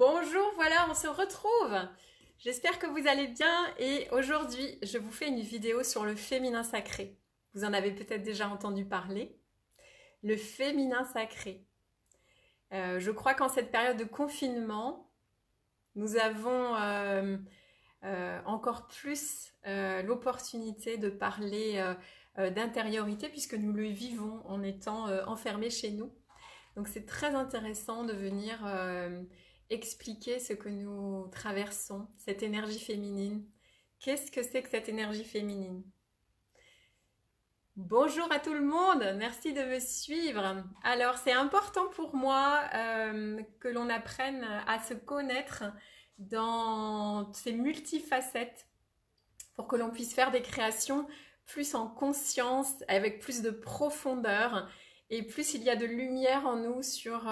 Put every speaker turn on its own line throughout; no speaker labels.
Bonjour, voilà, on se retrouve. J'espère que vous allez bien et aujourd'hui, je vous fais une vidéo sur le féminin sacré. Vous en avez peut-être déjà entendu parler. Le féminin sacré. Je crois qu'en cette période de confinement, nous avons encore plus l'opportunité de parler d'intériorité puisque nous le vivons en étant enfermés chez nous. Donc c'est très intéressant de venir expliquer ce que nous traversons, cette énergie féminine. Qu'est-ce que c'est que cette énergie féminine? Bonjour à tout le monde, merci de me suivre. Alors c'est important pour moi que l'on apprenne à se connaître dans ces multifacettes pour que l'on puisse faire des créations plus en conscience, avec plus de profondeur. Et plus il y a de lumière en nous sur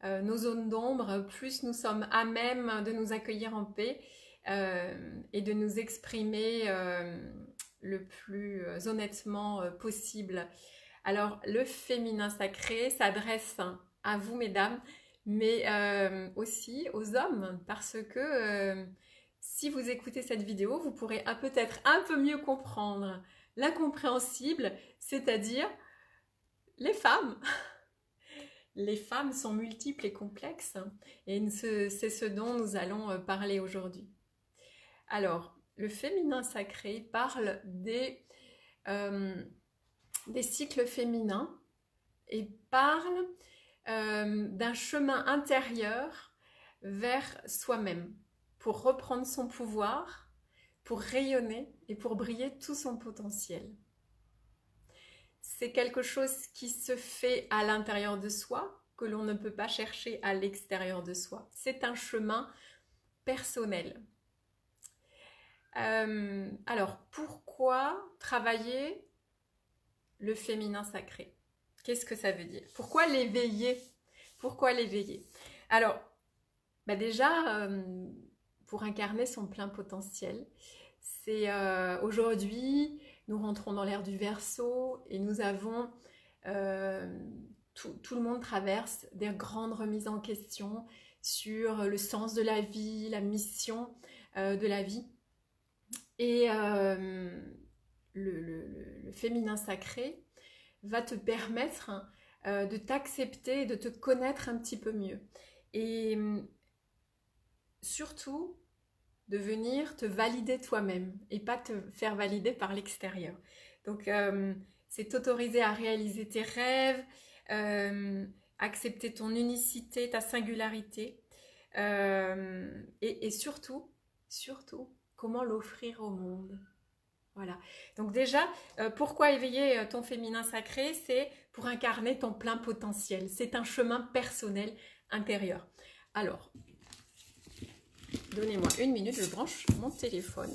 nos zones d'ombre, plus nous sommes à même de nous accueillir en paix et de nous exprimer le plus honnêtement possible. Alors, le féminin sacré s'adresse à vous, mesdames, mais aussi aux hommes, parce que si vous écoutez cette vidéo, vous pourrez peut-être un peu mieux comprendre l'incompréhensible, c'est-à-dire les femmes. Les femmes sont multiples et complexes et c'est ce dont nous allons parler aujourd'hui. Alors, le féminin sacré parle des cycles féminins et parle d'un chemin intérieur vers soi-même pour reprendre son pouvoir, pour rayonner et pour briller tout son potentiel. C'est quelque chose qui se fait à l'intérieur de soi, que l'on ne peut pas chercher à l'extérieur de soi. C'est un chemin personnel. Alors, pourquoi travailler le féminin sacré? Qu'est-ce que ça veut dire? Pourquoi l'éveiller? Pourquoi l'éveiller? Alors, déjà, pour incarner son plein potentiel, c'est aujourd'hui... Nous rentrons dans l'ère du Verseau et nous avons, tout le monde traverse des grandes remises en question sur le sens de la vie, la mission de la vie. Et le féminin sacré va te permettre de t'accepter et de te connaître un petit peu mieux. Et surtout, de venir te valider toi-même et pas te faire valider par l'extérieur. Donc, c'est t'autoriser à réaliser tes rêves, accepter ton unicité, ta singularité et surtout, comment l'offrir au monde. Voilà. Donc déjà, pourquoi éveiller ton féminin sacré? C'est pour incarner ton plein potentiel. C'est un chemin personnel intérieur. Alors, donnez-moi une minute, je branche mon téléphone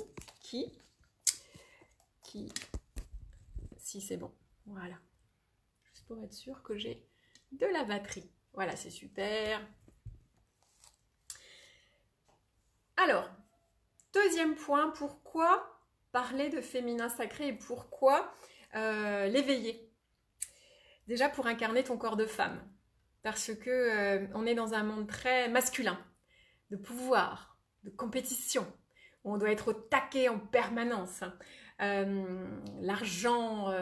si c'est bon, voilà. Juste pour être sûr que j'ai de la batterie. Voilà, c'est super. Alors, deuxième point, pourquoi parler de féminin sacré et pourquoi l'éveiller? Déjà pour incarner ton corps de femme, parce que on est dans un monde très masculin, de pouvoir, de compétition, où on doit être au taquet en permanence. L'argent,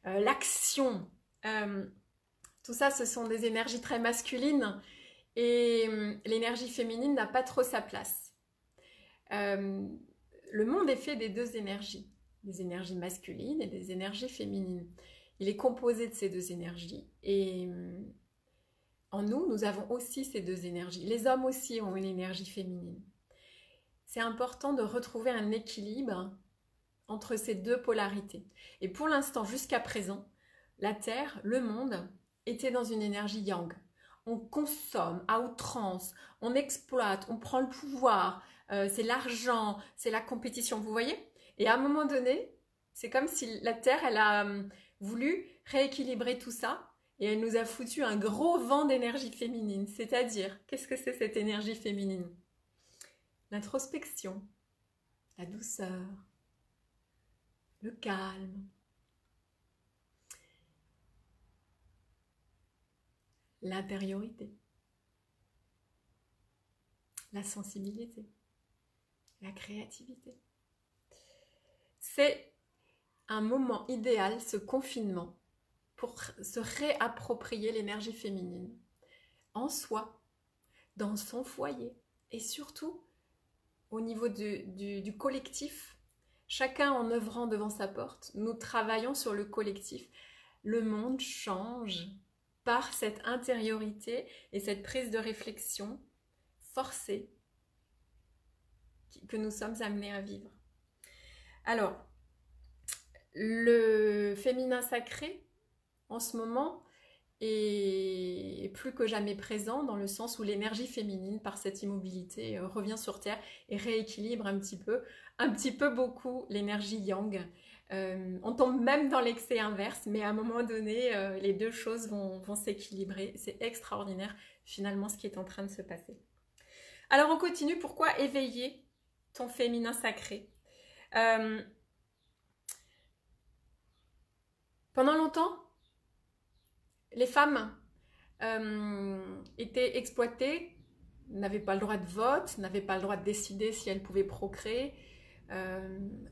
l'action, tout ça, ce sont des énergies très masculines et l'énergie féminine n'a pas trop sa place. Le monde est fait des deux énergies, des énergies masculines et des énergies féminines. Il est composé de ces deux énergies et en nous, nous avons aussi ces deux énergies. Les hommes aussi ont une énergie féminine. C'est important de retrouver un équilibre entre ces deux polarités. Et pour l'instant, jusqu'à présent, la Terre, le monde, était dans une énergie yang. On consomme à outrance, on exploite, on prend le pouvoir, c'est l'argent, c'est la compétition, vous voyez? Et à un moment donné, c'est comme si la Terre, elle a voulu rééquilibrer tout ça et elle nous a foutu un gros vent d'énergie féminine. C'est-à-dire, qu'est-ce que c'est cette énergie féminine? L'introspection, la douceur, le calme, l'intériorité. la sensibilité, la créativité. C'est un moment idéal, ce confinement, pour se réapproprier l'énergie féminine en soi, dans son foyer et surtout au niveau du collectif. Chacun en œuvrant devant sa porte, nous travaillons sur le collectif. Le monde change par cette intériorité et cette prise de réflexion forcée que nous sommes amenés à vivre. Alors, le féminin sacré, en ce moment, est plus que jamais présent dans le sens où l'énergie féminine, par cette immobilité, revient sur Terre et rééquilibre un petit peu beaucoup l'énergie yang. On tombe même dans l'excès inverse, mais à un moment donné, les deux choses vont s'équilibrer. C'est extraordinaire, finalement, ce qui est en train de se passer. Alors, on continue. Pourquoi éveiller ton féminin sacré? Pendant longtemps, les femmes étaient exploitées, n'avaient pas le droit de vote, n'avaient pas le droit de décider si elles pouvaient procréer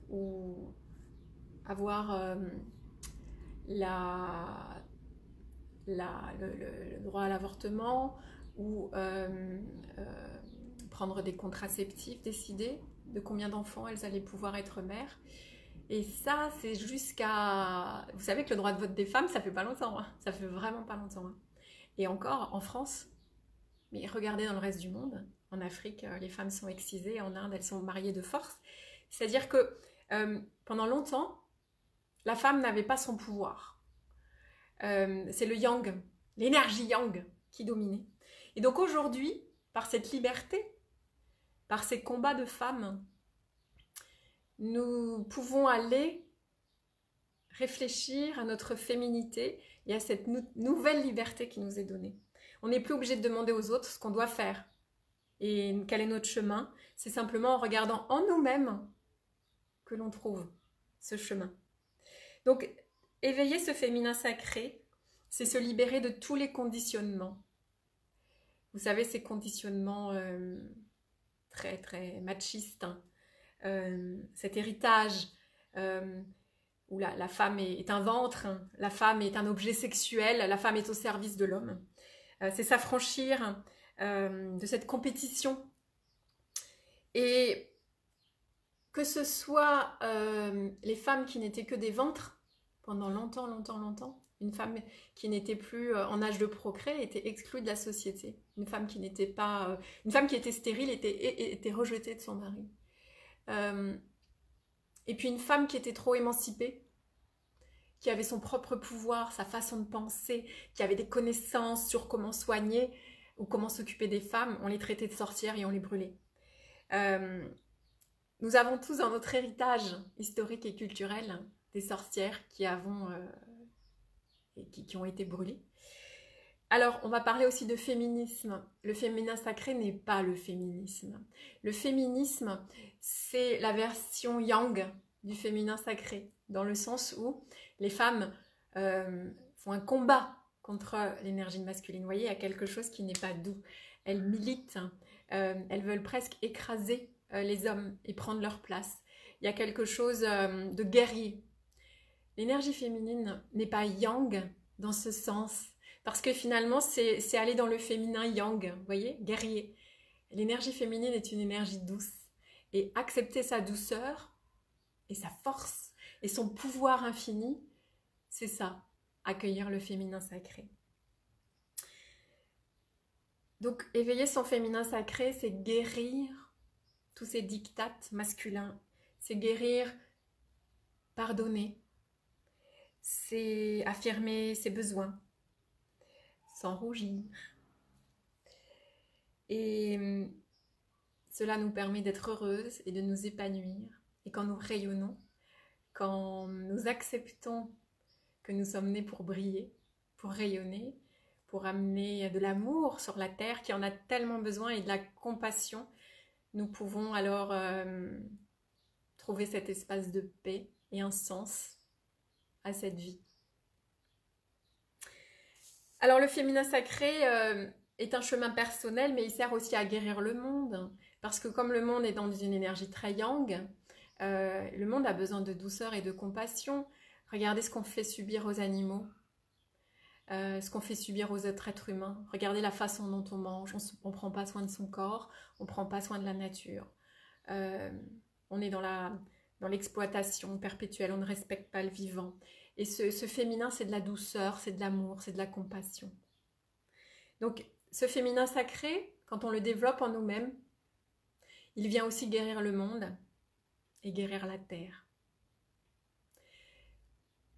ou avoir le droit à l'avortement ou prendre des contraceptifs, décider de combien d'enfants elles allaient pouvoir être mères. Et ça, c'est jusqu'à... Vous savez que le droit de vote des femmes, ça fait pas longtemps. Hein. Ça fait vraiment pas longtemps. Hein. Et encore, en France, mais regardez dans le reste du monde. En Afrique, les femmes sont excisées. En Inde, elles sont mariées de force. C'est-à-dire que pendant longtemps, la femme n'avait pas son pouvoir. C'est le yang, l'énergie yang qui dominait. Et donc aujourd'hui, par cette liberté, par ces combats de femmes, nous pouvons aller réfléchir à notre féminité et à cette nouvelle liberté qui nous est donnée. On n'est plus obligé de demander aux autres ce qu'on doit faire et quel est notre chemin. C'est simplement en regardant en nous-mêmes que l'on trouve ce chemin. Donc, éveiller ce féminin sacré, c'est se libérer de tous les conditionnements. Vous savez, ces conditionnements très, très machistes, hein. Cet héritage où la femme est un ventre, hein, la femme est un objet sexuel, la femme est au service de l'homme. C'est s'affranchir de cette compétition. Et que ce soit les femmes qui n'étaient que des ventres pendant longtemps, une femme qui n'était plus en âge de procréer était exclue de la société. Une femme qui n'était pas, une femme qui était stérile était rejetée de son mari. Et puis une femme qui était trop émancipée, qui avait son propre pouvoir, sa façon de penser, qui avait des connaissances sur comment soigner ou comment s'occuper des femmes, on les traitait de sorcières et on les brûlait. Nous avons tous dans notre héritage historique et culturel des sorcières qui ont été brûlées. Alors, on va parler aussi de féminisme. Le féminin sacré n'est pas le féminisme. Le féminisme, c'est la version yang du féminin sacré, dans le sens où les femmes font un combat contre l'énergie masculine. Vous voyez, il y a quelque chose qui n'est pas doux. Elles militent, elles veulent presque écraser les hommes et prendre leur place. Il y a quelque chose de guerrier. L'énergie féminine n'est pas yang dans ce sens. Parce que finalement, c'est aller dans le féminin yang, vous voyez, guerrier. L'énergie féminine est une énergie douce. Et accepter sa douceur et sa force et son pouvoir infini, c'est ça, accueillir le féminin sacré. Donc, éveiller son féminin sacré, c'est guérir tous ces diktats masculins. C'est guérir, pardonner. C'est affirmer ses besoins. Sans rougir. Et cela nous permet d'être heureuses et de nous épanouir. Et quand nous rayonnons, quand nous acceptons que nous sommes nés pour briller, pour rayonner, pour amener de l'amour sur la terre qui en a tellement besoin et de la compassion, nous pouvons alors trouver cet espace de paix et un sens à cette vie. Alors le féminin sacré, est un chemin personnel, mais il sert aussi à guérir le monde. Parce que comme le monde est dans une énergie très yang, le monde a besoin de douceur et de compassion. Regardez ce qu'on fait subir aux animaux, ce qu'on fait subir aux autres êtres humains. Regardez la façon dont on mange, on ne prend pas soin de son corps, on ne prend pas soin de la nature. On est dans l'exploitation perpétuelle, on ne respecte pas le vivant. Et ce féminin, c'est de la douceur, c'est de l'amour, c'est de la compassion. Donc, ce féminin sacré, quand on le développe en nous-mêmes, il vient aussi guérir le monde et guérir la terre.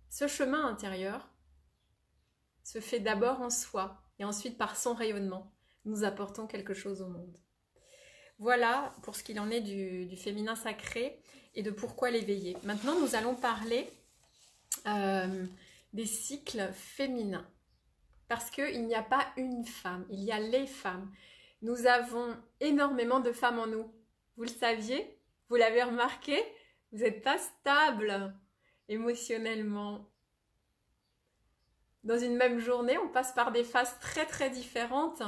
Ce chemin intérieur se fait d'abord en soi et ensuite par son rayonnement, nous apportons quelque chose au monde. Voilà pour ce qu'il en est du féminin sacré et de pourquoi l'éveiller. Maintenant, nous allons parler des cycles féminins. Parce qu'il n'y a pas une femme, il y a les femmes. Nous avons énormément de femmes en nous. Vous le saviez? Vous l'avez remarqué? Vous n'êtes pas stable émotionnellement. Dans une même journée, on passe par des phases très très différentes.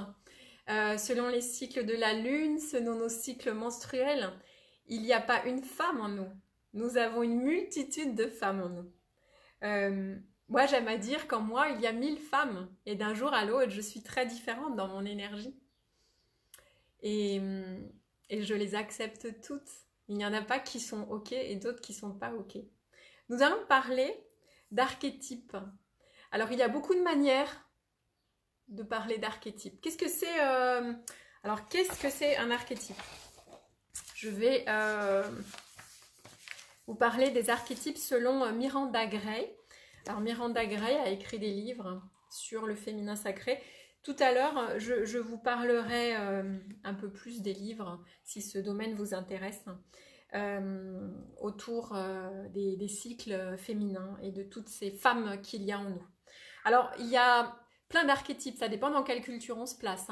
Selon les cycles de la lune, selon nos cycles menstruels, il n'y a pas une femme en nous. Nous avons une multitude de femmes en nous. Moi, j'aime à dire qu'en moi, il y a 1000 femmes. Et d'un jour à l'autre, je suis très différente dans mon énergie. Et je les accepte toutes. Il n'y en a pas qui sont OK et d'autres qui ne sont pas OK. Nous allons parler d'archétypes. Alors, il y a beaucoup de manières de parler d'archétypes. Qu'est-ce que c'est qu'est-ce que c'est un archétype? Je vais vous parler des archétypes selon Miranda Gray. Alors Miranda Gray a écrit des livres sur le féminin sacré. Tout à l'heure, je vous parlerai un peu plus des livres, si ce domaine vous intéresse, autour des cycles féminins et de toutes ces femmes qu'il y a en nous. Alors, il y a plein d'archétypes, ça dépend dans quelle culture on se place.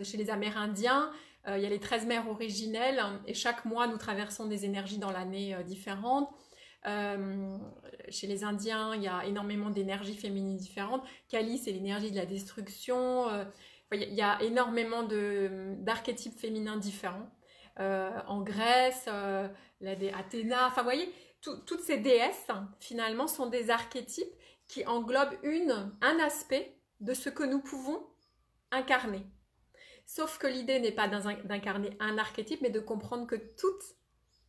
Chez les Amérindiens, il y a les 13 mères originelles, et chaque mois, nous traversons des énergies dans l'année différentes. Chez les Indiens, il y a énormément d'énergies féminines différentes. Kali, c'est l'énergie de la destruction. Il y a énormément d'archétypes féminins différents. En Grèce, Athéna, enfin, vous voyez, toutes ces déesses, finalement, sont des archétypes qui englobent un aspect de ce que nous pouvons incarner. Sauf que l'idée n'est pas d'incarner un archétype, mais de comprendre que toutes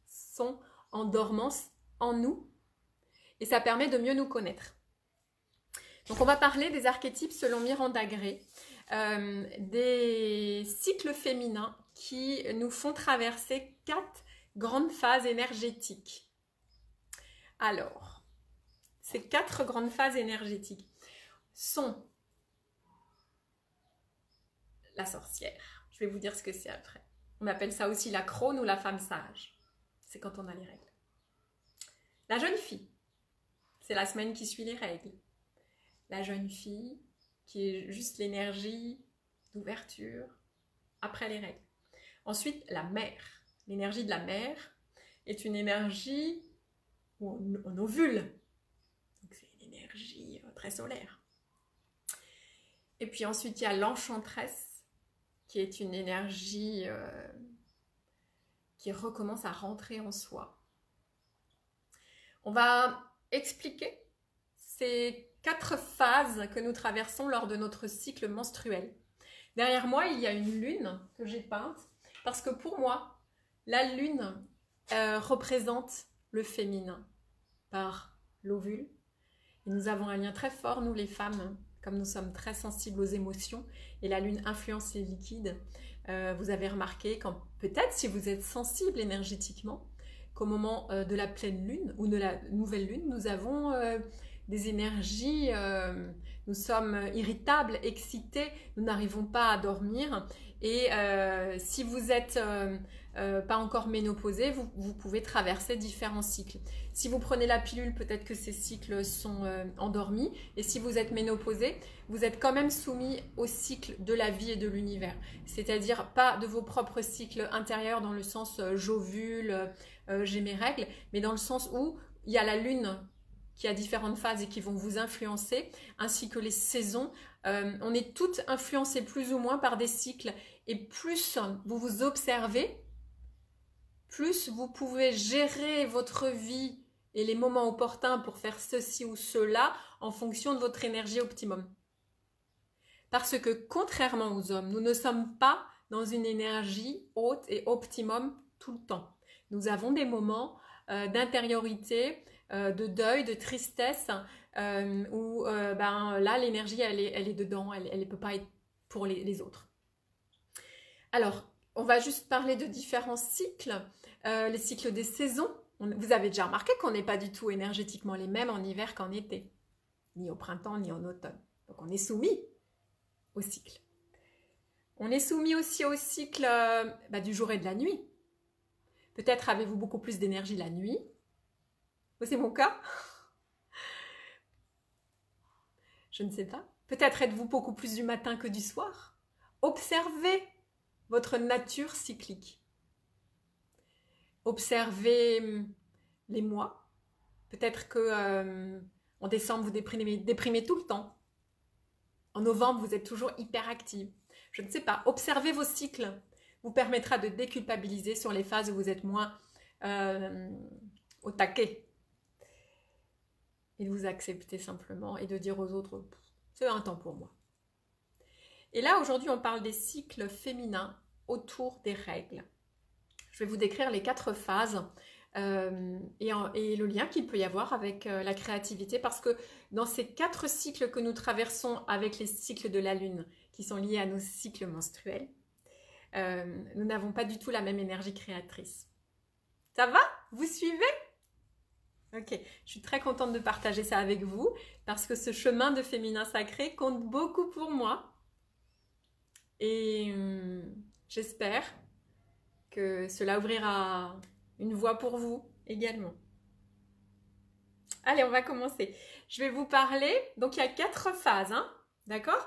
sont en dormance en nous, et ça permet de mieux nous connaître. Donc on va parler des archétypes selon Miranda Gray, des cycles féminins qui nous font traverser 4 grandes phases énergétiques. Alors, ces 4 grandes phases énergétiques sont la sorcière. Je vais vous dire ce que c'est après. On appelle ça aussi la crone ou la femme sage. C'est quand on a les règles. La jeune fille, c'est la semaine qui suit les règles. La jeune fille, qui est juste l'énergie d'ouverture après les règles. Ensuite, la mère. L'énergie de la mère est une énergie où on ovule. Donc c'est une énergie très solaire. Et puis ensuite, il y a l'enchanteresse, qui est une énergie qui recommence à rentrer en soi. On va expliquer ces 4 phases que nous traversons lors de notre cycle menstruel. Derrière moi, il y a une lune que j'ai peinte parce que pour moi, la lune représente le féminin par l'ovule. Et nous avons un lien très fort, nous les femmes, comme nous sommes très sensibles aux émotions et la lune influence les liquides. Vous avez remarqué, peut-être si vous êtes sensible énergétiquement, qu'au moment de la pleine lune ou de la nouvelle lune, nous avons des énergies, nous sommes irritables, excités, nous n'arrivons pas à dormir. Et si vous n'êtes pas encore ménopausé, vous pouvez traverser différents cycles. Si vous prenez la pilule, peut-être que ces cycles sont endormis. Et si vous êtes ménopausé, vous êtes quand même soumis au cycle de la vie et de l'univers. C'est-à-dire pas de vos propres cycles intérieurs dans le sens j'ovule, j'ai mes règles, mais dans le sens où il y a la lune qui a différentes phases et qui vont vous influencer, ainsi que les saisons. On est toutes influencées plus ou moins par des cycles. Et plus vous vous observez, plus vous pouvez gérer votre vie et les moments opportuns pour faire ceci ou cela en fonction de votre énergie optimum. Parce que contrairement aux hommes, nous ne sommes pas dans une énergie haute et optimum tout le temps. Nous avons des moments d'intériorité, de deuil, de tristesse, où là l'énergie elle est dedans, elle ne peut pas être pour les autres. Alors, on va juste parler de différents cycles, les cycles des saisons. Vous avez déjà remarqué qu'on n'est pas du tout énergétiquement les mêmes en hiver qu'en été, ni au printemps, ni en automne. Donc on est soumis au cycle. On est soumis aussi au cycle du jour et de la nuit. Peut-être avez-vous beaucoup plus d'énergie la nuit. C'est mon cas. Je ne sais pas. Peut-être êtes-vous beaucoup plus du matin que du soir. Observez votre nature cyclique. Observez les mois. Peut-être que en décembre, vous déprimez tout le temps. En novembre, vous êtes toujours hyper actif. Je ne sais pas. Observez vos cycles. Vous permettra de déculpabiliser sur les phases où vous êtes moins au taquet. Et de vous accepter simplement et de dire aux autres, c'est un temps pour moi. Et là, aujourd'hui, on parle des cycles féminins autour des règles. Je vais vous décrire les 4 phases et le lien qu'il peut y avoir avec la créativité, parce que dans ces 4 cycles que nous traversons avec les cycles de la Lune, qui sont liés à nos cycles menstruels, nous n'avons pas du tout la même énergie créatrice. Ça va? Vous suivez? Ok, je suis très contente de partager ça avec vous, parce que ce chemin de féminin sacré compte beaucoup pour moi. Et j'espère que cela ouvrira une voie pour vous également. Allez, on va commencer. Je vais vous parler, donc il y a 4 phases, hein, d'accord?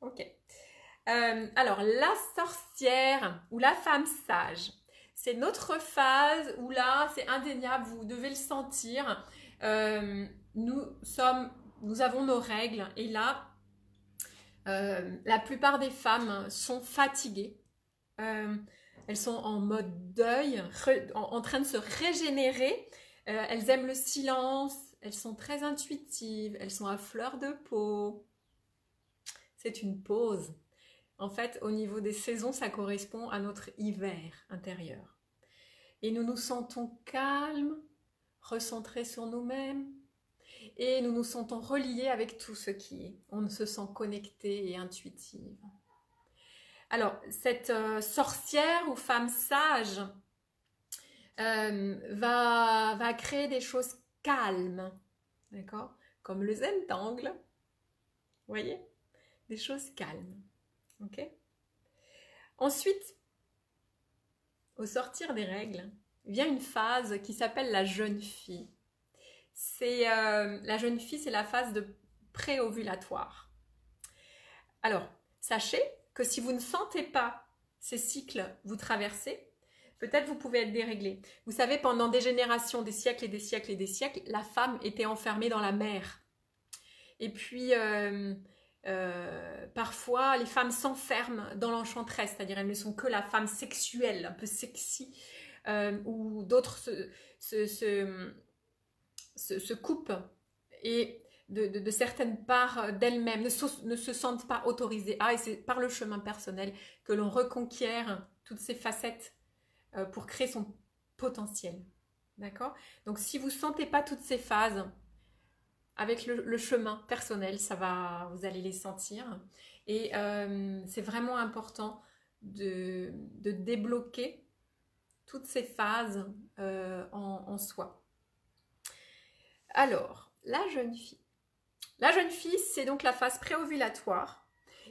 Ok. Alors, la sorcière ou la femme sage, c'est notre phase où là, c'est indéniable, vous devez le sentir. Nous avons nos règles et là, la plupart des femmes sont fatiguées. Elles sont en mode deuil, en train de se régénérer. Elles aiment le silence, elles sont très intuitives, elles sont à fleur de peau. C'est une pause. En fait, au niveau des saisons, ça correspond à notre hiver intérieur. Et nous nous sentons calmes, recentrés sur nous-mêmes, et nous nous sentons reliés avec tout ce qui est. On se sent connecté et intuitive. Alors, cette sorcière ou femme sage va créer des choses calmes, d'accord? Comme le Zentangle, vous voyez? Des choses calmes, ok? Ensuite, au sortir des règles, vient une phase qui s'appelle la jeune fille. La jeune fille, c'est la phase de préovulatoire. Alors, sachez que si vous ne sentez pas ces cycles vous traverser, peut-être vous pouvez être déréglé. Vous savez, pendant des générations, des siècles et des siècles et des siècles, la femme était enfermée dans la mer. Et puis, parfois, les femmes s'enferment dans l'enchanteresse, c'est-à-dire elles ne sont que la femme sexuelle, un peu sexy, ou d'autres se coupent et de certaines parts d'elles-mêmes ne se sentent pas autorisées. Et c'est par le chemin personnel que l'on reconquiert toutes ces facettes pour créer son potentiel. D'accord? Donc si vous ne sentez pas toutes ces phases, avec le chemin personnel, vous allez les sentir. Et c'est vraiment important de débloquer toutes ces phases en soi. Alors, la jeune fille. La jeune fille, c'est donc la phase préovulatoire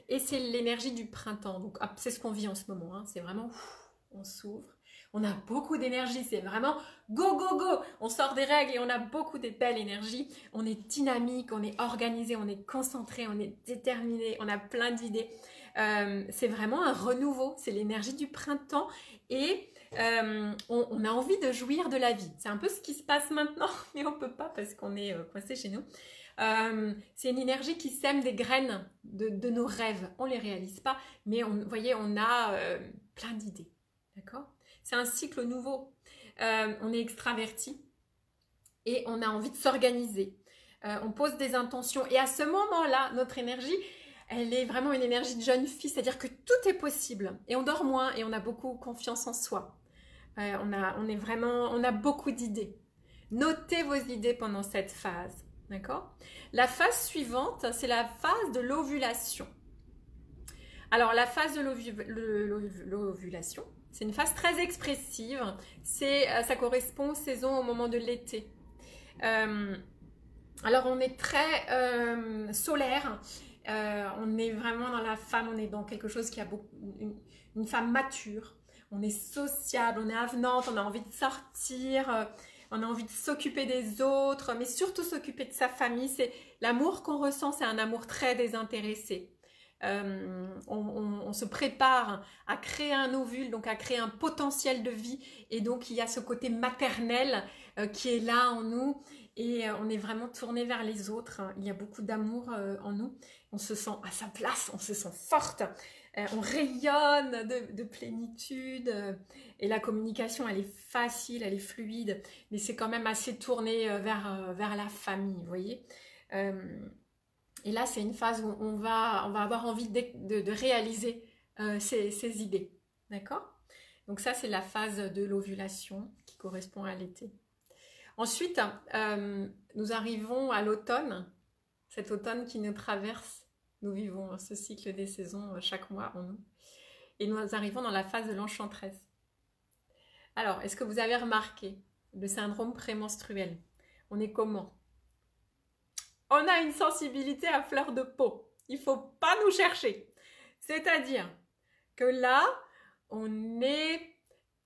et c'est l'énergie du printemps. Donc, c'est ce qu'on vit en ce moment. Hein. C'est vraiment, on s'ouvre. On a beaucoup d'énergie, c'est vraiment go, go, go. On sort des règles et on a beaucoup de belles énergies. On est dynamique, on est organisé, on est concentré, on est déterminé, on a plein d'idées. C'est vraiment un renouveau, c'est l'énergie du printemps et on a envie de jouir de la vie. C'est un peu ce qui se passe maintenant, mais on ne peut pas parce qu'on est coincé chez nous. C'est une énergie qui sème des graines de nos rêves. On ne les réalise pas, mais vous voyez, on a plein d'idées. D'accord? C'est un cycle nouveau. On est extraverti et on a envie de s'organiser. On pose des intentions et à ce moment-là, notre énergie, elle est vraiment une énergie de jeune fille, c'est-à-dire que tout est possible et on dort moins et on a beaucoup confiance en soi. On a beaucoup d'idées. Notez vos idées pendant cette phase, d'accord? La phase suivante, c'est la phase de l'ovulation. Alors la phase de l'ovulation, c'est une phase très expressive. Ça correspond aux saisons au moment de l'été. Alors on est très solaire, on est vraiment dans la femme, on est dans quelque chose qui a une femme mature, on est sociable, on est avenante, on a envie de sortir, on a envie de s'occuper des autres, mais surtout s'occuper de sa famille. C'est l'amour qu'on ressent, c'est un amour très désintéressé. On se prépare à créer un ovule, donc à créer un potentiel de vie, et donc il y a ce côté maternel qui est là en nous. Et on est vraiment tourné vers les autres. Il y a beaucoup d'amour en nous. On se sent à sa place, on se sent forte. On rayonne de plénitude. Et la communication, elle est facile, elle est fluide. Mais c'est quand même assez tourné vers la famille, vous voyez. Et là, c'est une phase où on va avoir envie de réaliser ces idées. D'accord? Donc ça, c'est la phase de l'ovulation qui correspond à l'été. Ensuite, nous arrivons à l'automne, cet automne qui nous traverse. Nous vivons ce cycle des saisons chaque mois en nous. Et nous arrivons dans la phase de l'enchanteresse. Alors, est-ce que vous avez remarqué le syndrome prémenstruel? On est comment? On a une sensibilité à fleur de peau. Il ne faut pas nous chercher. C'est-à-dire que là, on est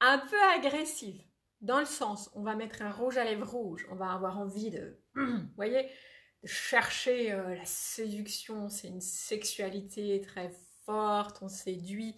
un peu agressif. Dans le sens, on va mettre un rouge à lèvres rouge, on va avoir envie vous voyez, de chercher la séduction, c'est une sexualité très forte, on séduit,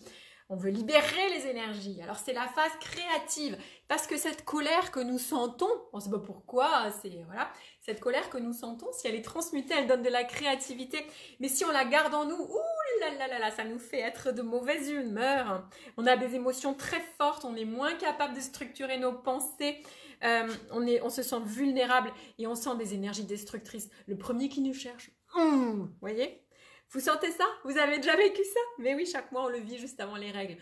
on veut libérer les énergies. Alors c'est la phase créative, parce que cette colère que nous sentons, on ne sait pas pourquoi, voilà, cette colère que nous sentons, si elle est transmutée, elle donne de la créativité, mais si on la garde en nous, ouh là là là là, ça nous fait être de mauvaise humeur. On a des émotions très fortes, on est moins capable de structurer nos pensées, on se sent vulnérable et on sent des énergies destructrices. Le premier qui nous cherche, vous voyez? Vous sentez ça? Vous avez déjà vécu ça? Mais oui, chaque mois on le vit juste avant les règles.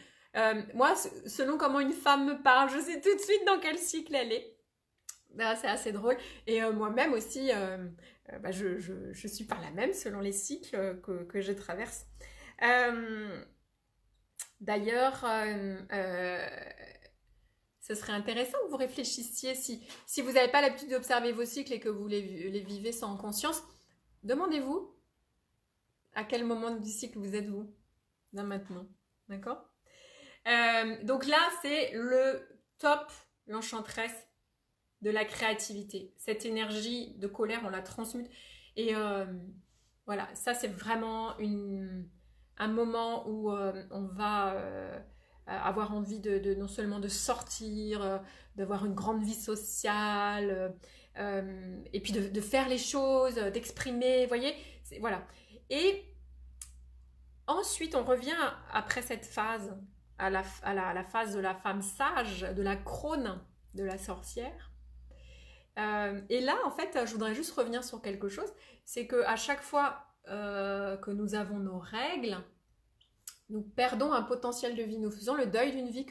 Moi, selon comment une femme me parle, je sais tout de suite dans quel cycle elle est. Ben, c'est assez drôle. Et moi-même aussi, je suis par la même selon les cycles que je traverse. D'ailleurs, ce serait intéressant que vous réfléchissiez si vous n'avez pas l'habitude d'observer vos cycles et que vous les vivez sans conscience. Demandez-vous à quel moment du cycle vous êtes-vous là maintenant. D'accord? Donc là, c'est le top, l'enchanteresse de la créativité. Cette énergie de colère, on la transmute. Et voilà, ça c'est vraiment un moment où on va avoir envie non seulement de sortir, d'avoir une grande vie sociale, et puis de faire les choses, d'exprimer, vous voyez, voilà. Et ensuite, on revient après cette phase à la phase de la femme sage, de la crone, de la sorcière. Et là, en fait, je voudrais juste revenir sur quelque chose, c'est qu'à chaque fois que nous avons nos règles, nous perdons un potentiel de vie. Nous faisons le deuil d'une vie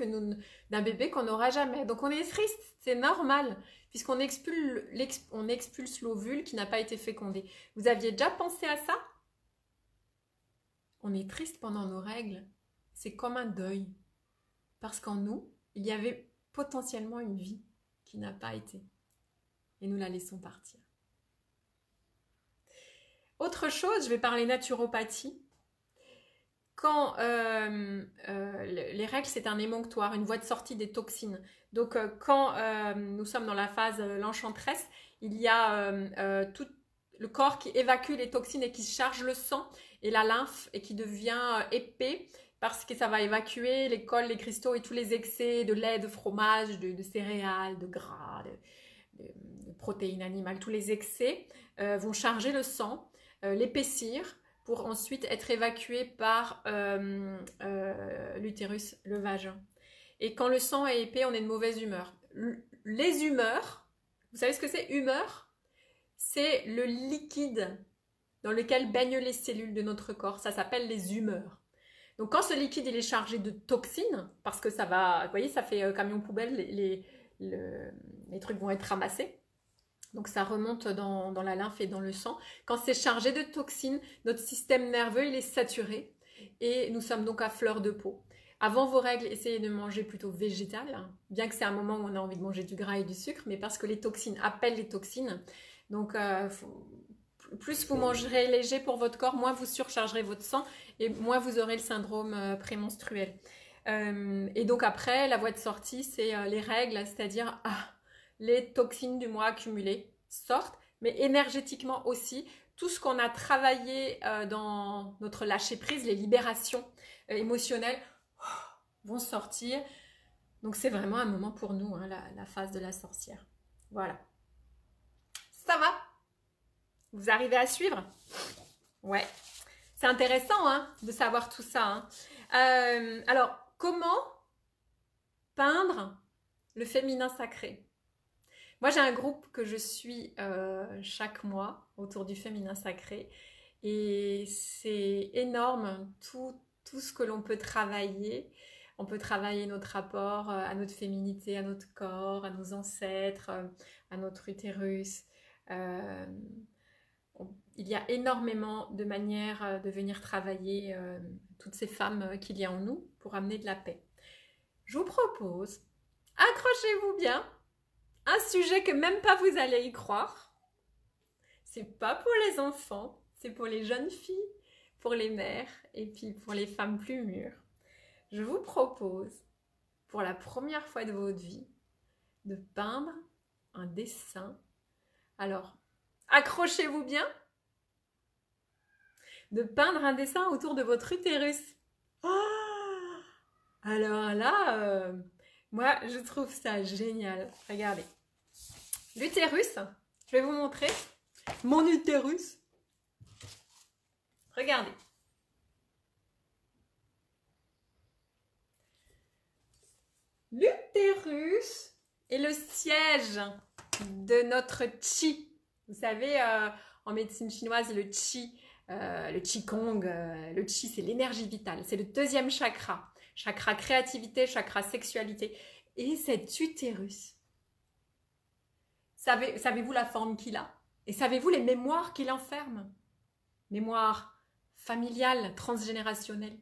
d'un bébé qu'on n'aura jamais. Donc on est triste, c'est normal, puisqu'on expulse l'ovule qui n'a pas été fécondé. Vous aviez déjà pensé à ça? On est triste pendant nos règles. C'est comme un deuil. Parce qu'en nous, il y avait potentiellement une vie qui n'a pas été. Et nous la laissons partir. Autre chose, je vais parler naturopathie. Quand les règles, c'est un émonctoire, une voie de sortie des toxines. Donc, quand nous sommes dans la phase l'enchanteresse, il y a tout le corps qui évacue les toxines et qui charge le sang. et la lymphe et qui devient épais parce que ça va évacuer les cols, les cristaux et tous les excès de lait, de fromage, de céréales, de gras, de protéines animales. Tous les excès vont charger le sang, l'épaissir pour ensuite être évacué par l'utérus, le vagin. Et quand le sang est épais, on est de mauvaise humeur. Les humeurs, vous savez ce que c'est, humeur? C'est le liquide dans lequel baignent les cellules de notre corps. Ça s'appelle les humeurs. Donc quand ce liquide il est chargé de toxines, parce que ça va, vous voyez, ça fait camion poubelle, les trucs vont être ramassés. Donc ça remonte dans la lymphe et dans le sang. Quand c'est chargé de toxines, notre système nerveux il est saturé et nous sommes donc à fleur de peau. Avant vos règles, essayez de manger plutôt végétal, bien que c'est un moment où on a envie de manger du gras et du sucre, mais parce que les toxines appellent les toxines. Donc plus vous mangerez léger pour votre corps, moins vous surchargerez votre sang et moins vous aurez le syndrome prémenstruel. Et donc après, la voie de sortie, c'est les règles, c'est-à-dire les toxines du mois accumulées sortent, mais énergétiquement aussi, tout ce qu'on a travaillé dans notre lâcher-prise, les libérations émotionnelles vont sortir. Donc c'est vraiment un moment pour nous, hein, la phase de la sorcière. Voilà. Ça va? Vous arrivez à suivre? Ouais. C'est intéressant hein, de savoir tout ça. Hein. Alors, comment peindre le féminin sacré? Moi, j'ai un groupe que je suis chaque mois autour du féminin sacré. Et c'est énorme tout ce que l'on peut travailler. On peut travailler notre rapport à notre féminité, à notre corps, à nos ancêtres, à notre utérus. Il y a énormément de manières de venir travailler toutes ces femmes qu'il y a en nous pour amener de la paix. Je vous propose, accrochez-vous bien, un sujet que même pas vous allez y croire. C'est pas pour les enfants, c'est pour les jeunes filles, pour les mères et puis pour les femmes plus mûres. Je vous propose, pour la première fois de votre vie, de peindre un dessin. Alors, accrochez-vous bien. De peindre un dessin autour de votre utérus. Oh, alors là, moi, je trouve ça génial. Regardez. L'utérus, je vais vous montrer mon utérus. Regardez. L'utérus est le siège de notre chi. Vous savez, en médecine chinoise, le qigong, le chi, c'est l'énergie vitale. C'est le deuxième chakra. Chakra créativité, chakra sexualité. Et cet utérus, savez-vous la forme qu'il a? Et savez-vous les mémoires qu'il enferme? Mémoires familiales, transgénérationnelles,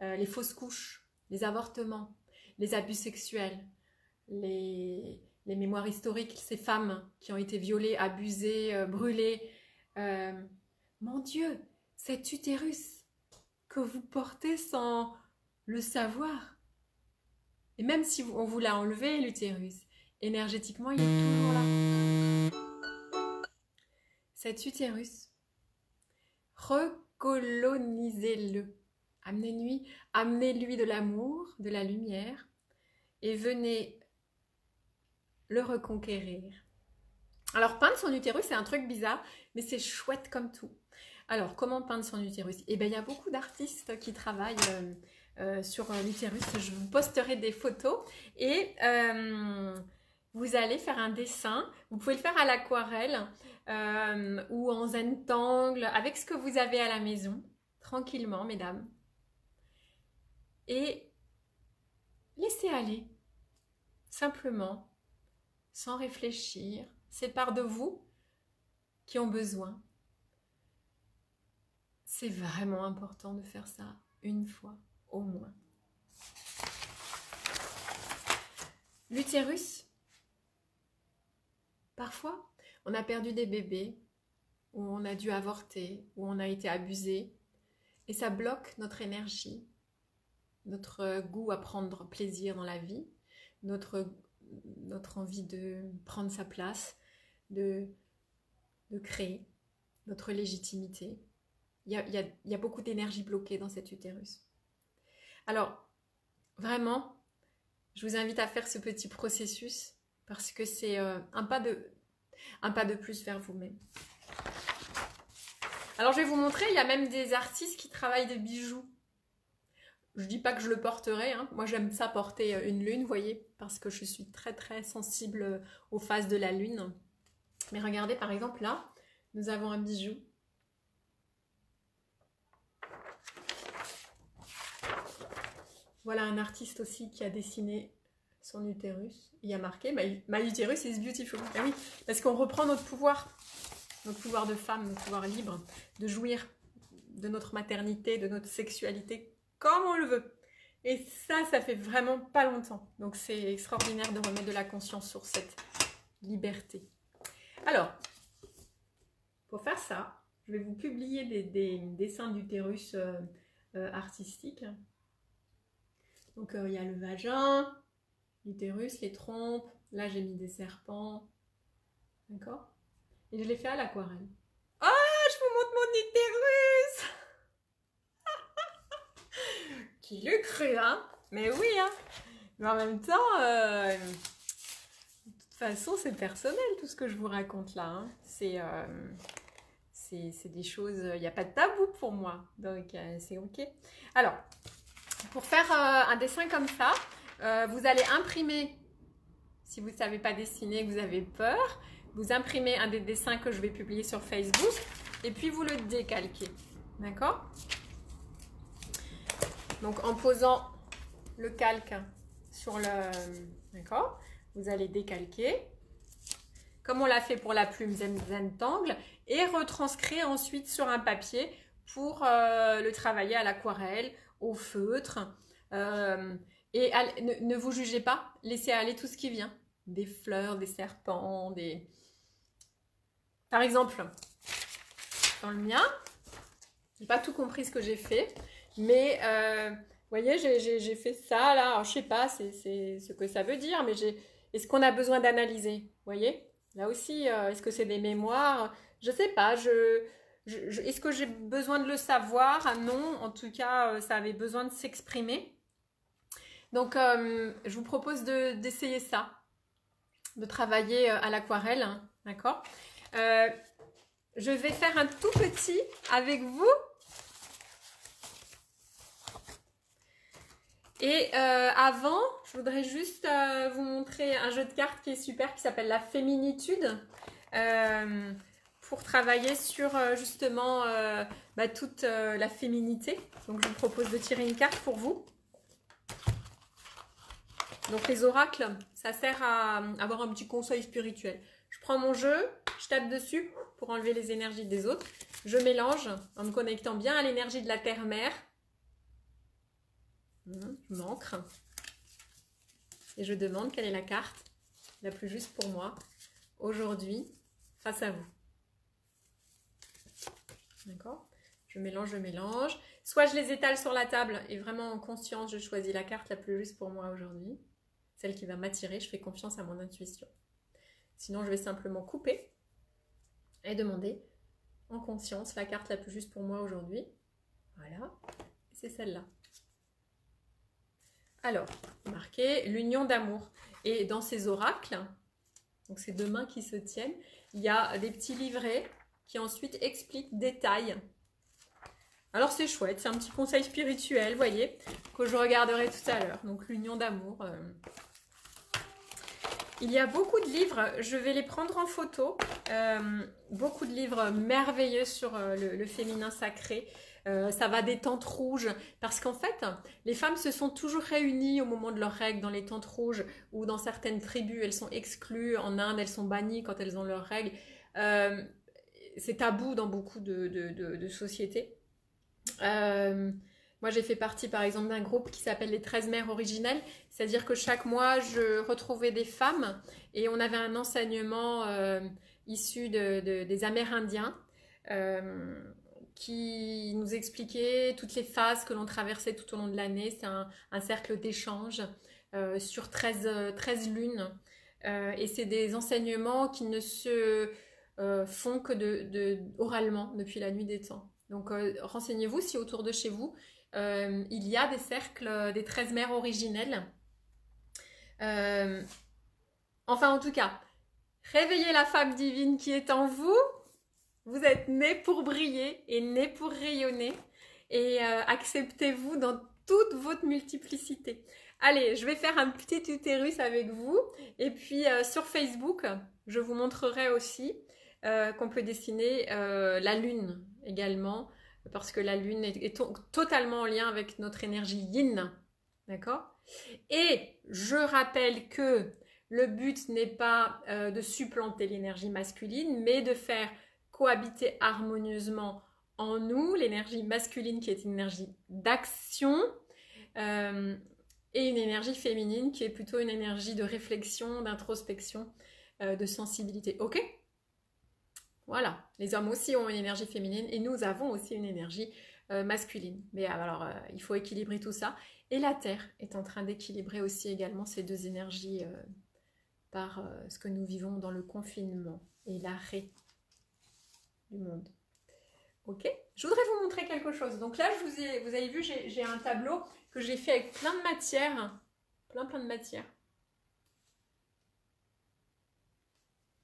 les fausses couches, les avortements, les abus sexuels, les mémoires historiques, ces femmes qui ont été violées, abusées, brûlées. Mon Dieu, cet utérus que vous portez sans le savoir. Et même si on vous l'a enlevé, l'utérus, énergétiquement, il est toujours là. Cet utérus, recolonisez-le. Amenez-lui de l'amour, de la lumière, et venez le reconquérir. Alors, peindre son utérus, c'est un truc bizarre, mais c'est chouette comme tout. Alors, comment peindre son utérus? Eh bien, il y a beaucoup d'artistes qui travaillent sur l'utérus. Je vous posterai des photos et vous allez faire un dessin. Vous pouvez le faire à l'aquarelle ou en zentangle, avec ce que vous avez à la maison, tranquillement, mesdames. Et laissez aller, simplement, sans réfléchir. C'est part de vous qui ont besoin. C'est vraiment important de faire ça une fois au moins. L'utérus, parfois, on a perdu des bébés, ou on a dû avorter, ou on a été abusé, et ça bloque notre énergie, notre goût à prendre plaisir dans la vie, notre envie de prendre sa place, de créer notre légitimité. il y a beaucoup d'énergie bloquée dans cet utérus. Alors, vraiment, je vous invite à faire ce petit processus parce que c'est un pas de plus vers vous-même. Alors, je vais vous montrer, il y a même des artistes qui travaillent des bijoux. Je dis pas que je le porterai, hein. Moi j'aime ça porter une lune, vous voyez, parce que je suis très très sensible aux phases de la lune. Mais regardez par exemple là, nous avons un bijou. Voilà un artiste aussi qui a dessiné son utérus. Il y a marqué My utérus is beautiful. Ah oui, parce qu'on reprend notre pouvoir de femme, notre pouvoir libre, de jouir de notre maternité, de notre sexualité comme on le veut. Et ça fait vraiment pas longtemps. Donc c'est extraordinaire de remettre de la conscience sur cette liberté. Alors, pour faire ça, je vais vous publier des dessins d'utérus artistiques. Donc il y a le vagin, l'utérus, les trompes. Là j'ai mis des serpents. D'accord? Et je l'ai fait à l'aquarelle. Ah, je vous montre mon utérus! Qui l'eût cru, hein? Mais oui, hein? Mais en même temps, de toute façon, c'est personnel tout ce que je vous raconte là. Hein. C'est des choses, il n'y a pas de tabou pour moi. Donc, c'est OK. Alors, pour faire un dessin comme ça, vous allez imprimer, si vous ne savez pas dessiner, que vous avez peur, vous imprimez un des dessins que je vais publier sur Facebook et puis vous le décalquez. D'accord? Donc, en posant le calque sur le... D'accord? Vous allez décalquer, comme on l'a fait pour la plume Zentangle, et retranscrire ensuite sur un papier pour le travailler à l'aquarelle, au feutre. Et ne vous jugez pas, laissez aller tout ce qui vient. Des fleurs, des serpents, des... Par exemple, dans le mien, je n'ai pas tout compris ce que j'ai fait, mais vous voyez, j'ai fait ça là. Alors, je ne sais pas c'est ce que ça veut dire, mais est-ce qu'on a besoin d'analyser? Vous voyez? Là aussi, est-ce que c'est des mémoires? Je ne sais pas. Est-ce que j'ai besoin de le savoir? Non, en tout cas, ça avait besoin de s'exprimer. Donc, je vous propose d'essayer ça, de travailler à l'aquarelle, hein, d'accord? Je vais faire un tout petit avec vous. Et avant, je voudrais juste vous montrer un jeu de cartes qui est super, qui s'appelle la féminitude, pour travailler sur justement toute la féminité. Donc je vous propose de tirer une carte pour vous. Donc les oracles, ça sert à avoir un petit conseil spirituel. Je prends mon jeu, je tape dessus pour enlever les énergies des autres. Je mélange en me connectant bien à l'énergie de la terre-mère. Je m'ancre et je demande quelle est la carte la plus juste pour moi aujourd'hui face à vous. D'accord? Je mélange, je mélange. Soit je les étale sur la table et vraiment en conscience, je choisis la carte la plus juste pour moi aujourd'hui. Celle qui va m'attirer, je fais confiance à mon intuition. Sinon, je vais simplement couper et demander en conscience la carte la plus juste pour moi aujourd'hui. Voilà, c'est celle-là. Alors, marqué l'union d'amour. Et dans ces oracles, donc ces deux mains qui se tiennent, il y a des petits livrets qui ensuite expliquent, détaillent. Alors c'est chouette, c'est un petit conseil spirituel, vous voyez, que je regarderai tout à l'heure. Donc l'union d'amour. Il y a beaucoup de livres, je vais les prendre en photo. Beaucoup de livres merveilleux sur le féminin sacré. Ça va des tentes rouges, parce qu'en fait, les femmes se sont toujours réunies au moment de leurs règles dans les tentes rouges, ou dans certaines tribus, elles sont exclues. En Inde, elles sont bannies quand elles ont leurs règles. C'est tabou dans beaucoup de sociétés. Moi, j'ai fait partie, par exemple, d'un groupe qui s'appelle les 13 mères originelles. C'est-à-dire que chaque mois, je retrouvais des femmes et on avait un enseignement issu des Amérindiens. Qui nous expliquait toutes les phases que l'on traversait tout au long de l'année. C'est un cercle d'échange sur 13 lunes. Et c'est des enseignements qui ne se font que oralement depuis la nuit des temps. Donc renseignez-vous si autour de chez vous, il y a des cercles des 13 mères originelles. Enfin en tout cas, réveillez la femme divine qui est en vous. Vous êtes nés pour briller et nés pour rayonner. Et acceptez-vous dans toute votre multiplicité. Allez, je vais faire un petit utérus avec vous. Et puis sur Facebook, je vous montrerai aussi qu'on peut dessiner la lune également. Parce que la lune est totalement en lien avec notre énergie yin. D'accord? Et je rappelle que le but n'est pas de supplanter l'énergie masculine, mais de faire cohabiter harmonieusement en nous l'énergie masculine qui est une énergie d'action et une énergie féminine qui est plutôt une énergie de réflexion, d'introspection, de sensibilité. Ok? Voilà. Les hommes aussi ont une énergie féminine et nous avons aussi une énergie masculine. Mais alors, il faut équilibrer tout ça. Et la Terre est en train d'équilibrer aussi également ces deux énergies par ce que nous vivons dans le confinement et l'arrêt du monde. Ok, je voudrais vous montrer quelque chose. Donc là, vous avez vu, j'ai un tableau que j'ai fait avec plein de matières. Plein de matières.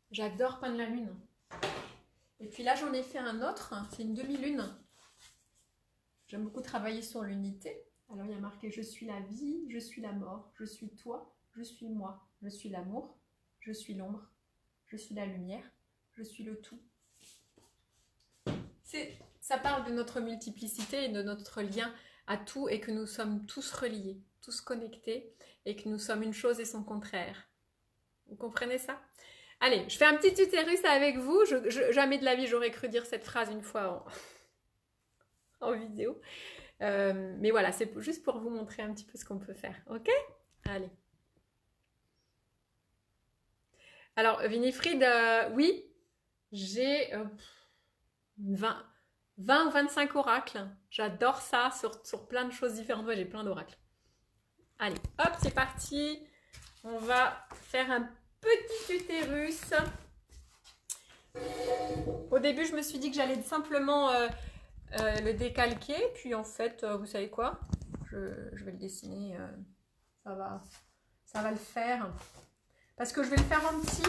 J'adore peindre la lune. Et puis là, j'en ai fait un autre. C'est une demi-lune. J'aime beaucoup travailler sur l'unité. Alors, il y a marqué « Je suis la vie, je suis la mort, je suis toi, je suis moi, je suis l'amour, je suis l'ombre, je suis la lumière, je suis le tout. » Ça parle de notre multiplicité et de notre lien à tout et que nous sommes tous reliés, tous connectés et que nous sommes une chose et son contraire. Vous comprenez ça? Allez, je fais un petit utérus avec vous. Jamais de la vie j'aurais cru dire cette phrase une fois en vidéo. Mais voilà, c'est juste pour vous montrer un petit peu ce qu'on peut faire. Ok? Allez. Alors, Winifred, oui, j'ai 20 ou 25 oracles. J'adore ça sur plein de choses différentes. Ouais, j'ai plein d'oracles. Allez, hop, c'est parti. On va faire un petit utérus. Au début, je me suis dit que j'allais simplement le décalquer. Puis en fait, vous savez quoi? Je vais le dessiner. Ça va le faire. Parce que je vais le faire en petit.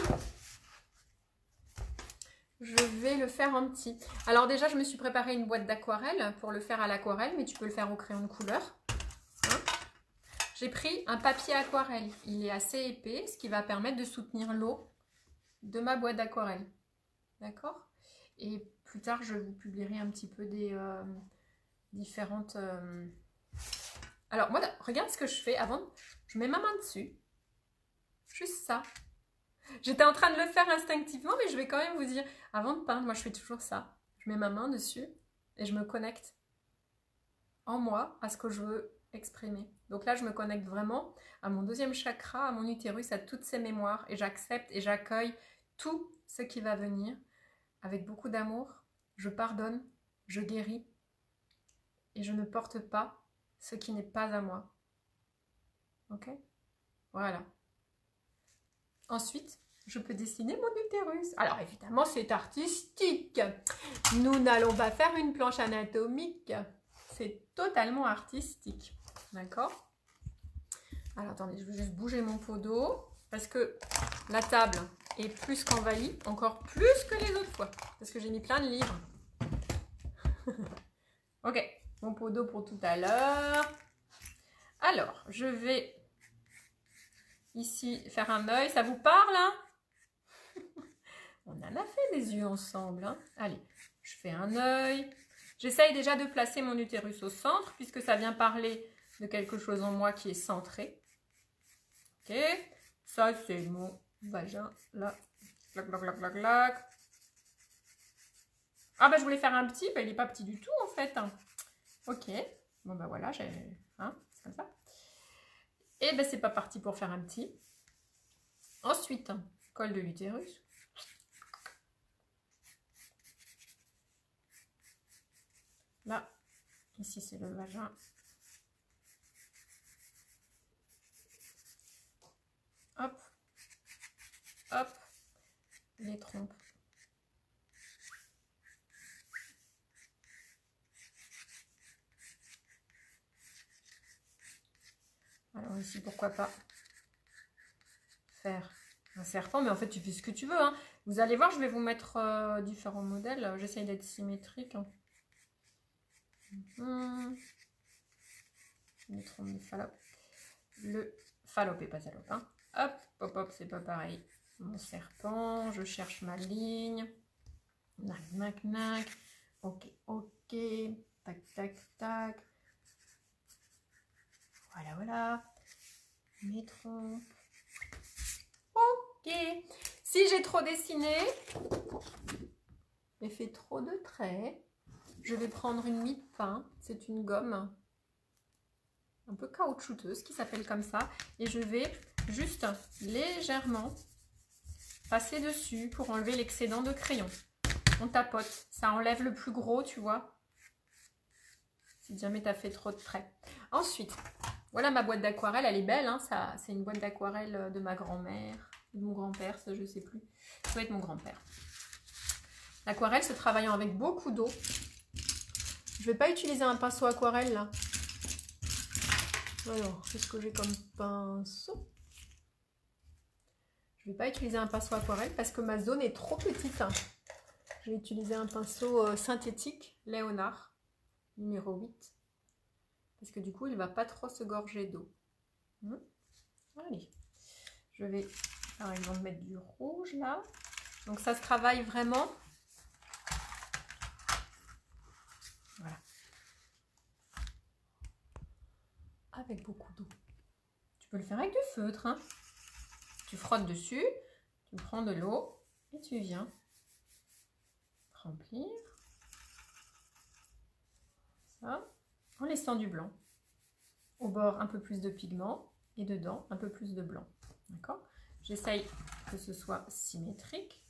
Je vais le faire en petit. Alors déjà, je me suis préparé une boîte d'aquarelle pour le faire à l'aquarelle, mais tu peux le faire au crayon de couleur. Hein? J'ai pris un papier aquarelle. Il est assez épais, ce qui va permettre de soutenir l'eau de ma boîte d'aquarelle. D'accord? Et plus tard, je vous publierai un petit peu des différentes... Alors, moi, regarde ce que je fais avant. Je mets ma main dessus. Juste ça. J'étais en train de le faire instinctivement, mais je vais quand même vous dire, avant de peindre, moi je fais toujours ça. Je mets ma main dessus et je me connecte en moi à ce que je veux exprimer. Donc là, je me connecte vraiment à mon deuxième chakra, à mon utérus, à toutes ces mémoires et j'accepte et j'accueille tout ce qui va venir avec beaucoup d'amour. Je pardonne, je guéris et je ne porte pas ce qui n'est pas à moi. Ok? Voilà. Ensuite, je peux dessiner mon utérus. Alors évidemment, c'est artistique. Nous n'allons pas faire une planche anatomique. C'est totalement artistique. D'accord? Alors attendez, je vais juste bouger mon pot d'eau parce que la table est plus qu'envahie, encore plus que les autres fois. Parce que j'ai mis plein de livres. Ok, mon pot d'eau pour tout à l'heure. Alors, je vais ici faire un œil. Ça vous parle, hein? On en a fait des yeux ensemble. Hein? Allez, je fais un œil. J'essaye déjà de placer mon utérus au centre puisque ça vient parler de quelque chose en moi qui est centré. Ok, ça c'est mon vagin là. Clac, clac, clac, clac, clac. Ah bah je voulais faire un petit, bah il n'est pas petit du tout en fait. Ok, bon bah voilà, hein, c'est comme ça. Et ben c'est pas parti pour faire un petit. Ensuite, col de l'utérus. Là, ici c'est le vagin. Hop, hop, les trompes. pourquoi pas faire un serpent, mais en fait tu fais ce que tu veux, hein. Vous allez voir, je vais vous mettre différents modèles. J'essaye d'être symétrique, hein. Mettrons le Fallope et pas salope, hein. Hop, hop, hop, c'est pas pareil. Mon serpent, je cherche ma ligne. Nac, nac, nac. Ok, ok. Tac, tac, tac. Voilà, voilà. Mes trompes. Ok. Si j'ai trop dessiné et fait trop de traits, je vais prendre une mie de pain. C'est une gomme un peu caoutchouteuse qui s'appelle comme ça. Et je vais juste légèrement passer dessus pour enlever l'excédent de crayon. On tapote. Ça enlève le plus gros, tu vois. Si jamais tu as fait trop de traits. Ensuite, voilà ma boîte d'aquarelle. Elle est belle, hein, ça, c'est une boîte d'aquarelle de ma grand-mère, de mon grand-père, ça je sais plus. Ça doit être mon grand-père. L'aquarelle se travaillant avec beaucoup d'eau. Je vais pas utiliser un pinceau aquarelle là. Alors, qu'est-ce que j'ai comme pinceau? Je vais pas utiliser un pinceau aquarelle parce que ma zone est trop petite, hein. Je vais utiliser un pinceau synthétique, Léonard, numéro 8. Parce que du coup, il va pas trop se gorger d'eau. Allez, je vais par exemple mettre du rouge là. Donc ça se travaille vraiment. Voilà. Avec beaucoup d'eau. Tu peux le faire avec du feutre, hein. Tu frottes dessus, tu prends de l'eau et tu viens remplir ça en laissant du blanc. Au bord, un peu plus de pigment et dedans, un peu plus de blanc. D'accord? J'essaye que ce soit symétrique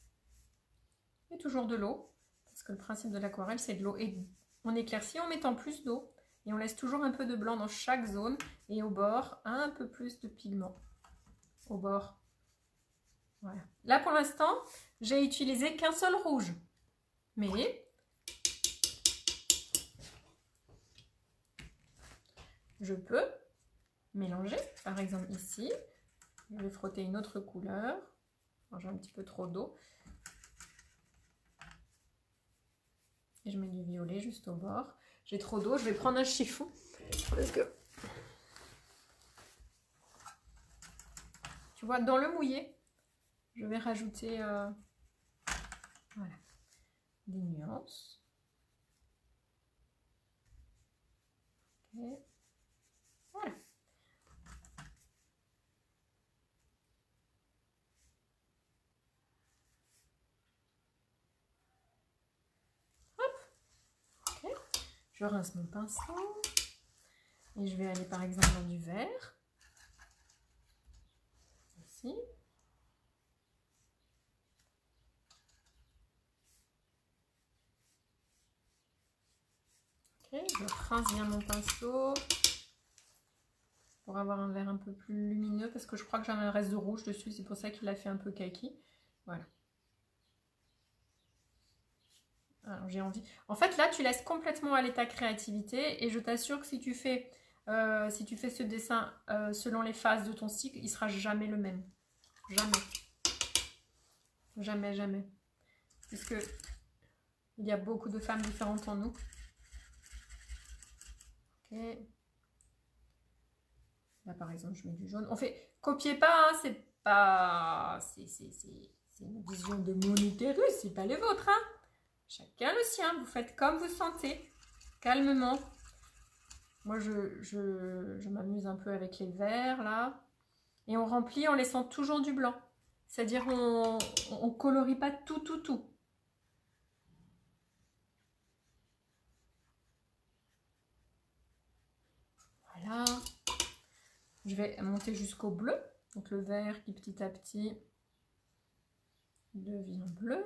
et toujours de l'eau parce que le principe de l'aquarelle, c'est de l'eau. Et on éclaircit en mettant plus d'eau et on laisse toujours un peu de blanc dans chaque zone et au bord, un peu plus de pigment. Au bord. Voilà. Là, pour l'instant, j'ai utilisé qu'un seul rouge. Mais je peux mélanger. Par exemple, ici, je vais frotter une autre couleur. J'ai un petit peu trop d'eau. Et je mets du violet juste au bord. J'ai trop d'eau, je vais prendre un chiffon. Parce que, tu vois, dans le mouillé, je vais rajouter voilà, des nuances. Okay. Voilà. Hop. Okay. Je rince mon pinceau. Et je vais aller par exemple dans du vert. Ici. Okay. Je rince bien mon pinceau. Pour avoir un vert un peu plus lumineux. Parce que je crois que j'avais un reste de rouge dessus. C'est pour ça qu'il a fait un peu kaki. Voilà. Alors j'ai envie. En fait, là, tu laisses complètement aller ta créativité. Et je t'assure que si tu fais ce dessin selon les phases de ton cycle, il ne sera jamais le même. Jamais. Jamais, jamais. Puisque il y a beaucoup de femmes différentes en nous. Ok. Là, par exemple, je mets du jaune. On fait... Copiez pas, hein, c'est pas... C'est une vision de mon utérus, c'est pas le vôtre, hein. Chacun le sien, vous faites comme vous sentez. Calmement. Moi, je m'amuse un peu avec les verts, là. Et on remplit en laissant toujours du blanc. C'est-à-dire, on colorie pas tout. Voilà. Je vais monter jusqu'au bleu. Donc, le vert qui, petit à petit, devient bleu.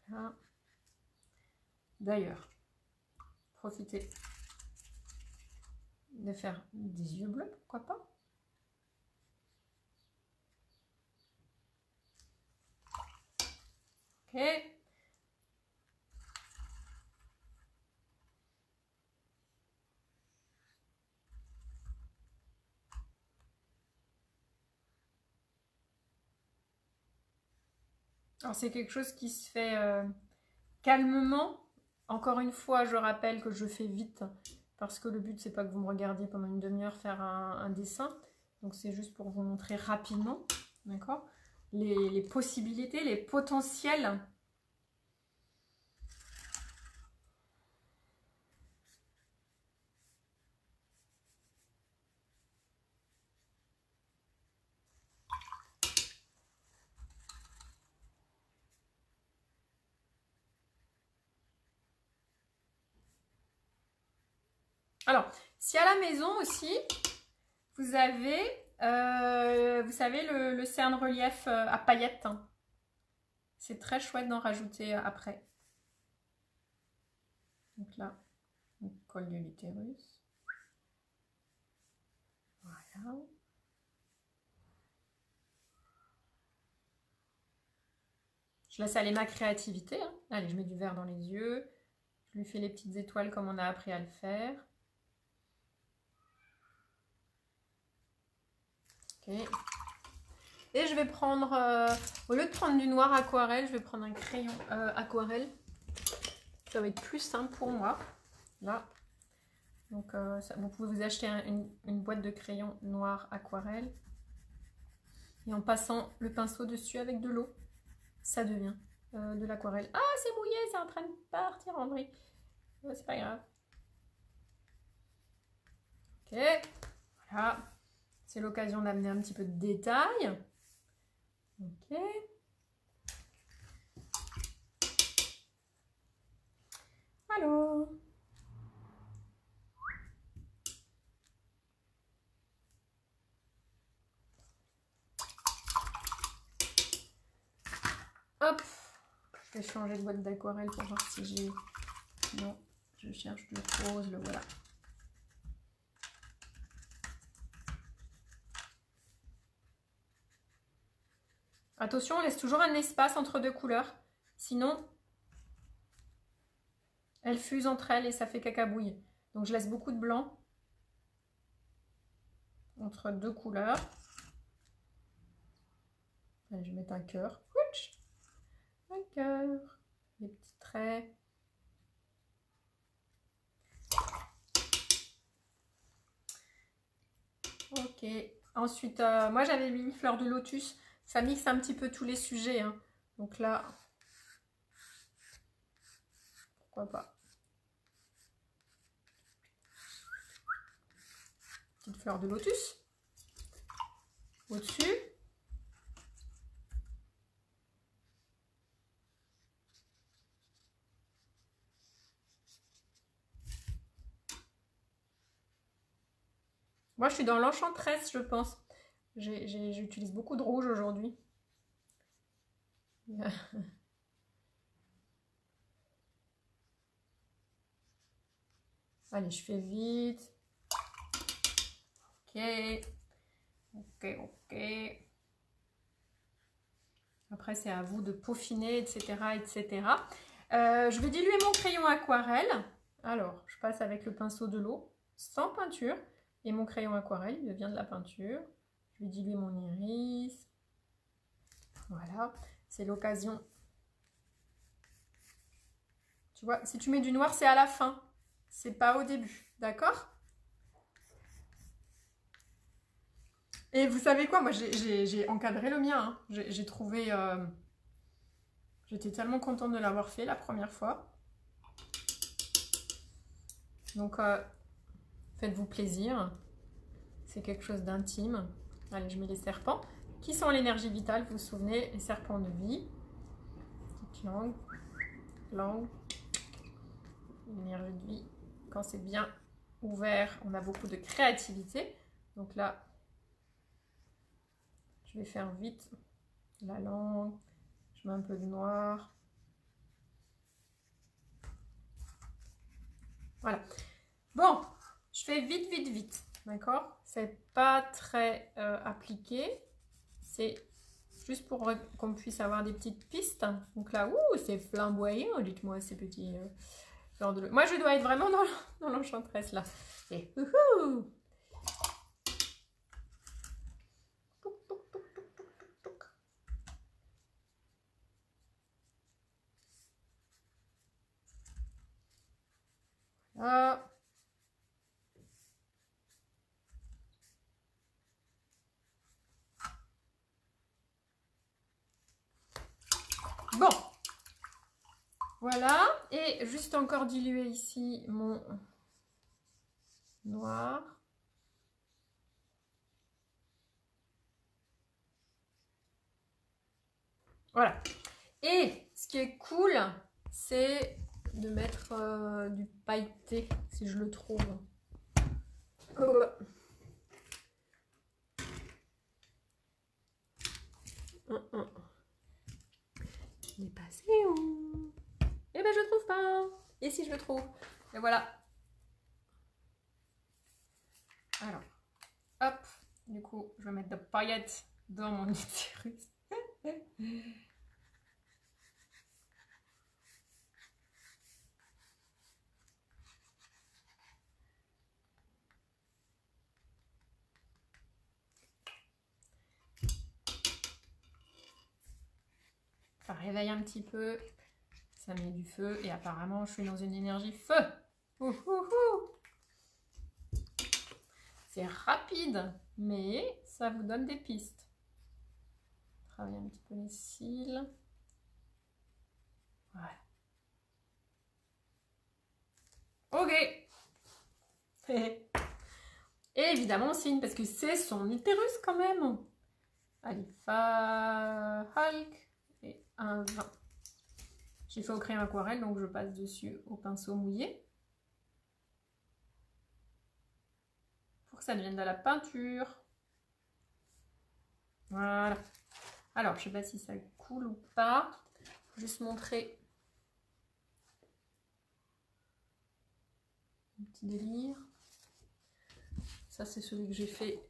Voilà. D'ailleurs, profitez de faire des yeux bleus, pourquoi pas. Ok. Alors c'est quelque chose qui se fait calmement. Encore une fois, je rappelle que je fais vite parce que le but c'est pas que vous me regardiez pendant une demi-heure faire un dessin. Donc c'est juste pour vous montrer rapidement, d'accord, les possibilités, les potentiels. Alors, si à la maison aussi, vous avez, vous savez, le cerne relief à paillettes, hein. C'est très chouette d'en rajouter après. Donc là, on colle de l'utérus. Voilà. Je laisse aller ma créativité, hein. Allez, je mets du vert dans les yeux. Je lui fais les petites étoiles comme on a appris à le faire. Ok. Et je vais prendre, au lieu de prendre du noir aquarelle, je vais prendre un crayon aquarelle. Ça va être plus simple pour moi. Là. Donc, vous pouvez vous acheter une boîte de crayons noir aquarelle. Et en passant le pinceau dessus avec de l'eau, ça devient de l'aquarelle. Ah, c'est mouillé, c'est en train de partir en vrille. C'est pas grave. Ok, voilà. C'est l'occasion d'amener un petit peu de détail. Ok. Alors. Hop. Je vais changer de boîte d'aquarelle pour voir si j'ai... Non, je cherche du rose, le voilà. Attention, on laisse toujours un espace entre deux couleurs. Sinon, elles fusent entre elles et ça fait cacabouille. Donc, je laisse beaucoup de blanc entre deux couleurs. Allez, je vais mettre un cœur. Un cœur. Des petits traits. Ok. Ensuite, moi, j'avais mis une fleur de lotus. Ça mixe un petit peu tous les sujets, hein. Donc là, pourquoi pas. Petite fleur de lotus. Au-dessus. Moi, je suis dans l'enchantresse, je pense. J'utilise beaucoup de rouge aujourd'hui. Allez, je fais vite. Ok. Ok, ok. Après, c'est à vous de peaufiner, etc., etc. Je vais diluer mon crayon aquarelle. Alors, je passe avec le pinceau de l'eau, sans peinture. Et mon crayon aquarelle, il devient de la peinture. Je vais diluer mon iris. Voilà, c'est l'occasion. Tu vois, si tu mets du noir, c'est à la fin. C'est pas au début, d'accord? Et vous savez quoi? Moi, j'ai encadré le mien, hein. J'ai trouvé... J'étais tellement contente de l'avoir fait la première fois. Donc, faites-vous plaisir. C'est quelque chose d'intime. Allez, je mets les serpents. Qui sont l'énergie vitale, vous vous souvenez? Les serpents de vie. Petite langue. Langue. L'énergie de vie. Quand c'est bien ouvert, on a beaucoup de créativité. Donc là, je vais faire vite la langue. Je mets un peu de noir. Voilà. Bon, je fais vite, vite, vite. D'accord? C'est pas très appliqué. C'est juste pour qu'on puisse avoir des petites pistes. Donc là, ouh, c'est flamboyant. Dites-moi ces petits fleurs de... Moi, je dois être vraiment dans l'enchantresse là. Et ouhou! Ah. Bon, voilà, et juste encore diluer ici mon noir. Voilà. Et ce qui est cool, c'est de mettre du pailleté, si je le trouve. Oh. Il est passé où? Eh ben je le trouve pas. Et si je le trouve? Et voilà. Alors, hop. Du coup, je vais mettre des paillettes dans mon utérus. Ça réveille un petit peu. Ça met du feu. Et apparemment, je suis dans une énergie feu. C'est rapide, mais ça vous donne des pistes. Travailler un petit peu les cils. Voilà. Ok. Et évidemment, on signe parce que c'est son utérus quand même. Allez, Fa, Hulk et un 20. J'ai fait au crayon aquarelle, donc je passe dessus au pinceau mouillé. Pour que ça devienne de la peinture. Voilà. Alors, je ne sais pas si ça coule ou pas. Juste montrer un petit délire. Ça, c'est celui que j'ai fait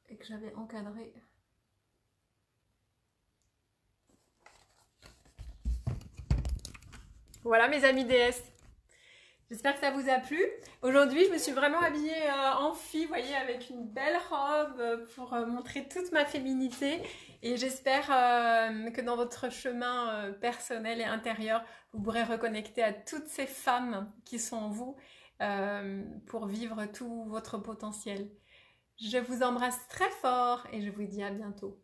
et que j'avais encadré. Voilà mes amis DS. J'espère que ça vous a plu. Aujourd'hui, je me suis vraiment habillée en fille, vous voyez, avec une belle robe pour montrer toute ma féminité. Et j'espère que dans votre chemin personnel et intérieur, vous pourrez reconnecter à toutes ces femmes qui sont en vous pour vivre tout votre potentiel. Je vous embrasse très fort et je vous dis à bientôt.